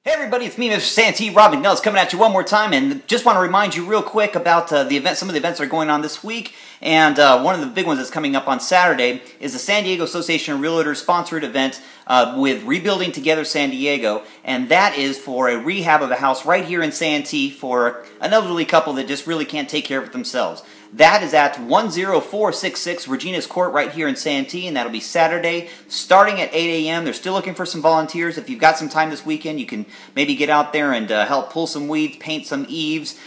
Hey everybody, it's me, Mr. Santee, Rob McNelis, coming at you one more time, and just want to remind you real quick about some of the events that are going on this week. And one of the big ones that's coming up on Saturday is the San Diego Association of Realtors sponsored event with Rebuilding Together San Diego, and that is for a rehab of a house right here in Santee for an elderly couple that just really can't take care of it themselves. That is at 10466 Regina's Court right here in Santee, and that'll be Saturday starting at 8 a.m. They're still looking for some volunteers. If you've got some time this weekend, you can maybe get out there and help pull some weeds, paint some eaves,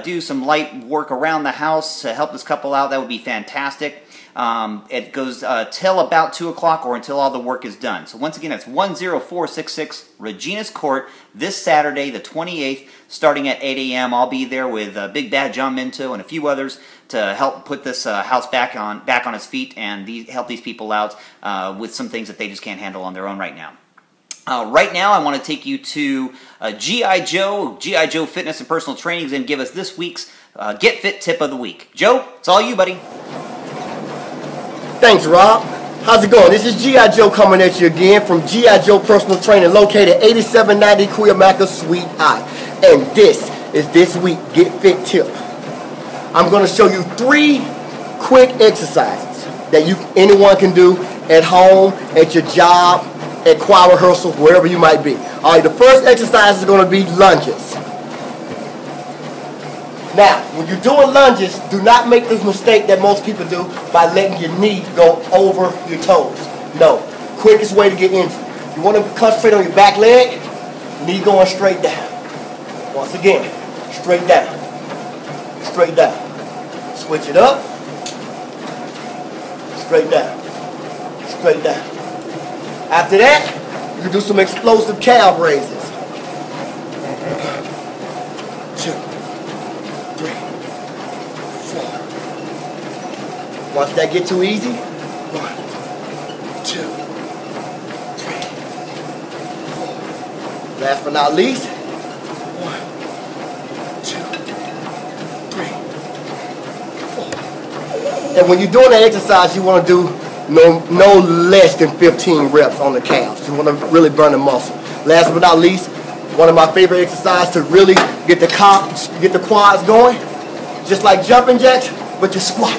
do some light work around the house to help this couple out. That would be fantastic. It goes till about 2 o'clock or until all the work is done. So once again, that's 10466 Regina's Court this Saturday, the 28th, starting at 8 a.m. I'll be there with Big Bad John Minto and a few others to help put this house back on its feet and help these people out with some things that they just can't handle on their own right now. Right now, I want to take you to G.I. Joe Fitness and Personal Training is going to give us this week's Get Fit Tip of the Week. Joe, it's all you, buddy. Thanks, Rob. How's it going? This is G.I. Joe coming at you again from G.I. Joe Personal Training, located 8790 Cuyamaca Suite I. And this is this week's Get Fit Tip. I'm going to show you 3 quick exercises that anyone can do at home, at your job, at choir rehearsal, wherever you might be. All right, the first exercise is going to be lunges. Now, when you're doing lunges, do not make this mistake that most people do by letting your knee go over your toes. No. Quickest way to get injured. You want to concentrate on your back leg, knee going straight down. Once again, straight down. Straight down. Switch it up. Straight down. Straight down. After that, you can do some explosive calf raises. 2, 3, 4. Once that get too easy, 1, 2, 3, 4. Last but not least, 1, 2, 3, 4. And when you're doing that exercise, you want to do no less than 15 reps on the calves. You want to really burn the muscle. Last but not least, one of my favorite exercises to really get the quads going, just like jumping jacks, but you squat.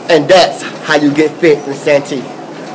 And that's how you get fit in Santee.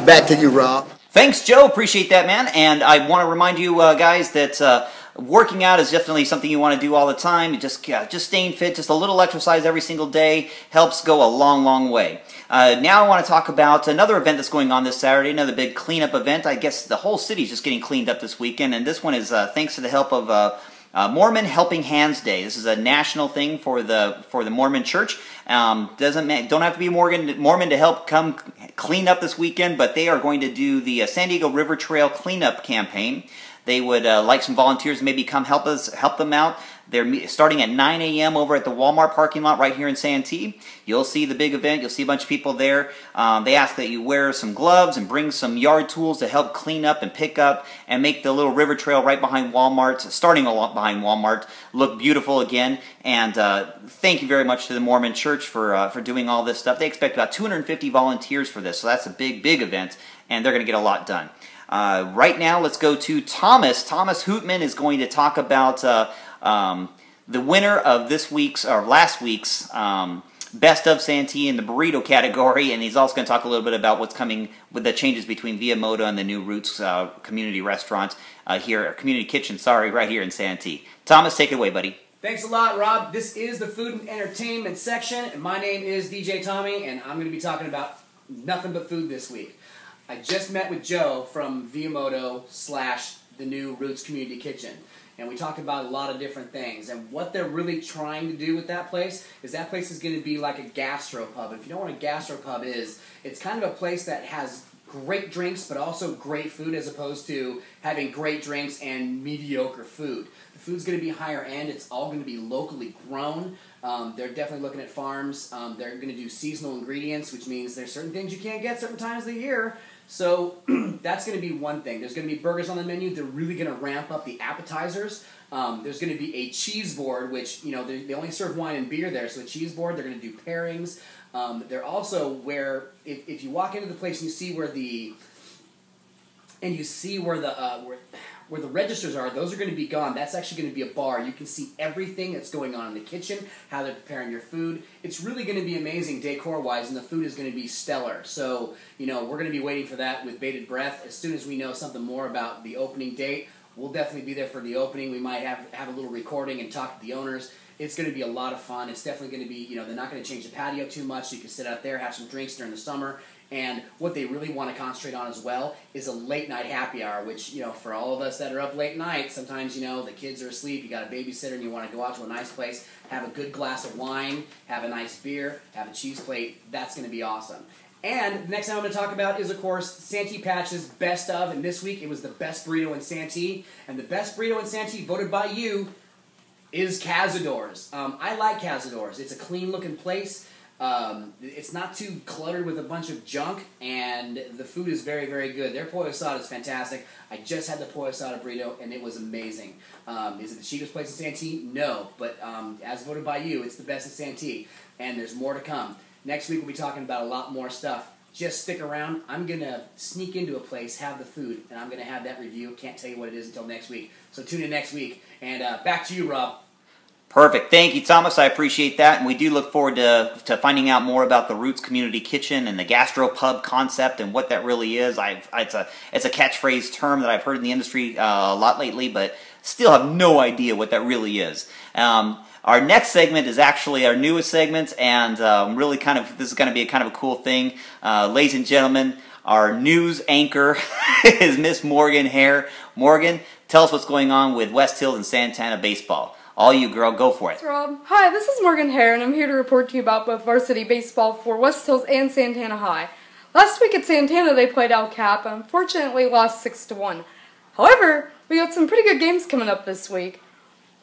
Back to you, Rob. Thanks, Joe. Appreciate that, man. And I want to remind you guys that working out is definitely something you want to do all the time. Just staying fit, just a little exercise every single day helps go a long, long way. Now I want to talk about another event that's going on this Saturday, another big cleanup event. I guess the whole city's just getting cleaned up this weekend, and this one is thanks to the help of Mormon Helping Hands Day. This is a national thing for the Mormon Church. Don't have to be Mormon to help come clean up this weekend, but they are going to do the San Diego River Trail cleanup campaign. They would like some volunteers to maybe come help them out. They're starting at 9 a.m. over at the Walmart parking lot right here in Santee. You'll see the big event. You'll see a bunch of people there. They ask that you wear some gloves and bring some yard tools to help clean up and pick up and make the little river trail right behind Walmart, starting behind Walmart, look beautiful again. And thank you very much to the Mormon Church for doing all this stuff. They expect about 250 volunteers for this, so that's a big, big event, and they're going to get a lot done. Right now, let's go to Thomas. Thomas Hootman is going to talk about the winner of last week's Best of Santee in the burrito category, and he's also going to talk a little bit about what's coming with the changes between Via Moda and the new Roots community restaurant community kitchen, right here in Santee. Thomas, take it away, buddy. Thanks a lot, Rob. This is the food and entertainment section, and my name is DJ Tommy, and I'm going to be talking about nothing but food this week. I just met with Joe from Via Moda / the new Roots Community Kitchen, and we talked about a lot of different things. And what they're really trying to do with that place is going to be like a gastropub. If you don't know what a gastropub is, it's kind of a place that has great drinks but also great food, as opposed to having great drinks and mediocre food. The food's going to be higher end. It's all going to be locally grown. They're definitely looking at farms. They're going to do seasonal ingredients, which means there's certain things you can't get certain times of the year. So that's going to be one thing. There's going to be burgers on the menu. They're really going to ramp up the appetizers. There's going to be a cheese board, which, you know, they only serve wine and beer there, so a cheese board. They're going to do pairings. They're also where, if you walk into the place and you see where the where the registers are, those are going to be gone. That's actually going to be a bar. You can see everything that's going on in the kitchen, how they're preparing your food. It's really going to be amazing decor-wise, and the food is going to be stellar. So, we're going to be waiting for that with bated breath. As soon as we know something more about the opening date, we'll definitely be there for the opening. We might have a little recording and talk to the owners. It's going to be a lot of fun. It's definitely going to be, they're not going to change the patio too much, so you can sit out there, have some drinks during the summer. And what they really want to concentrate on as well is a late night happy hour, which, for all of us that are up late night, sometimes, the kids are asleep, you got a babysitter, and you want to go out to a nice place, have a good glass of wine, have a nice beer, have a cheese plate. That's going to be awesome. And the next thing I'm going to talk about is, of course, Santee Patch's Best Of, and this week it was the best burrito in Santee. And the best burrito in Santee, voted by you, is Cazador's. I like Cazador's. It's a clean-looking place. It's not too cluttered with a bunch of junk, and the food is very, very good. Their pollo asada is fantastic. I just had the pollo asada burrito, and it was amazing. Is it the cheapest place in Santee? No, but as voted by you, it's the best in Santee, and there's more to come. Next week, we'll be talking about a lot more stuff. Just stick around. I'm going to sneak into a place, have the food, and I'm going to have that review. Can't tell you what it is until next week. So tune in next week, and back to you, Rob. Perfect. Thank you, Thomas. I appreciate that, and we do look forward to finding out more about the Roots Community Kitchen and the gastropub concept and what that really is. It's a catchphrase term that I've heard in the industry a lot lately, but still have no idea what that really is. Our next segment is actually our newest segment, and really this is going to be kind of a cool thing. Ladies and gentlemen, our news anchor is Miss Morgan Hare. Morgan, tell us what's going on with West Hills and Santana baseball. All you, girl, go for it. Thanks, Rob. Hi, this is Morgan Hare, and I'm here to report to you about both varsity baseball for West Hills and Santana High. Last week at Santana, they played El Cap, and unfortunately lost 6-1. However, we got some pretty good games coming up this week.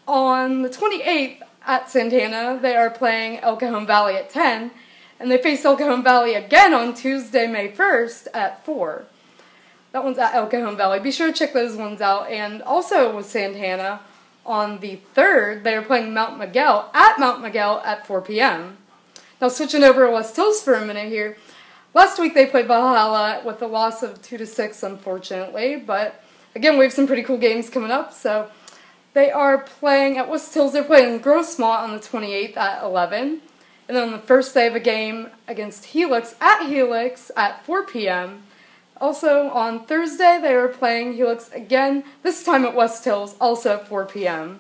On the 28th at Santana, they are playing El Cajon Valley at 10, and they face El Cajon Valley again on Tuesday, May 1st at 4. That one's at El Cajon Valley. Be sure to check those ones out. And also with Santana, on the 3rd, they are playing Mount Miguel at 4 p.m. Now switching over to West Hills for a minute here. Last week they played Valhalla with a loss of 2-6, unfortunately. But again, we have some pretty cool games coming up. So they are playing at West Hills. They're playing Grossmont on the 28th at 11. And then on the first they have a game against Helix at 4 p.m. Also, on Thursday, they were playing Helix again, this time at West Hills, also at 4 p.m.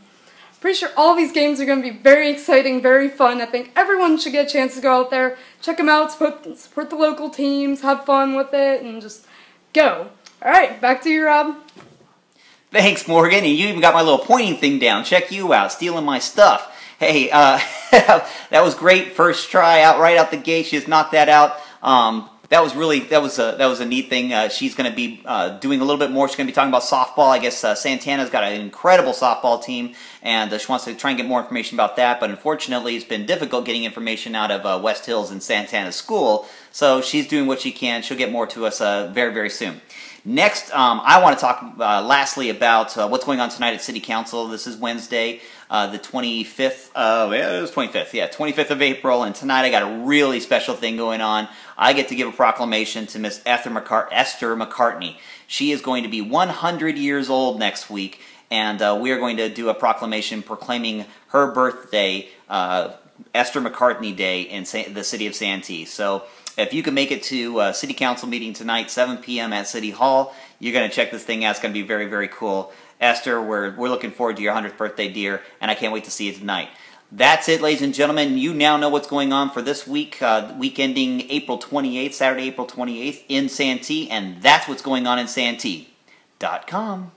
Pretty sure all these games are going to be very exciting, very fun. I think everyone should get a chance to go out there, check them out, support the local teams, have fun with it, and just go. All right, back to you, Rob. Thanks, Morgan. And you even got my little pointing thing down. Check you out, stealing my stuff. Hey, that was great. First try right out the gate. She just knocked that out. That was a neat thing. She's going to be doing a little bit more. She's going to be talking about softball. I guess Santana's got an incredible softball team, and she wants to try and get more information about that. But unfortunately, it's been difficult getting information out of West Hills and Santana School. So she's doing what she can. She'll get more to us very, very soon. Next, I want to talk lastly about what's going on tonight at City Council. This is Wednesday, the 25th. It was 25th. Yeah, 25th of April. And tonight I got a really special thing going on. I get to give a proclamation to Miss Esther McCartney. She is going to be 100 years old next week, and we are going to do a proclamation proclaiming her birthday, Esther McCartney Day, in the city of Santee. So if you can make it to City Council meeting tonight, 7 p.m. at City Hall, you're going to check this thing out. It's going to be very, very cool. Esther, we're looking forward to your 100th birthday, dear, and I can't wait to see you tonight. That's it, ladies and gentlemen. You now know what's going on for this week, week ending April 28th, Saturday, April 28th in Santee, and that's what's going on in Santee.com.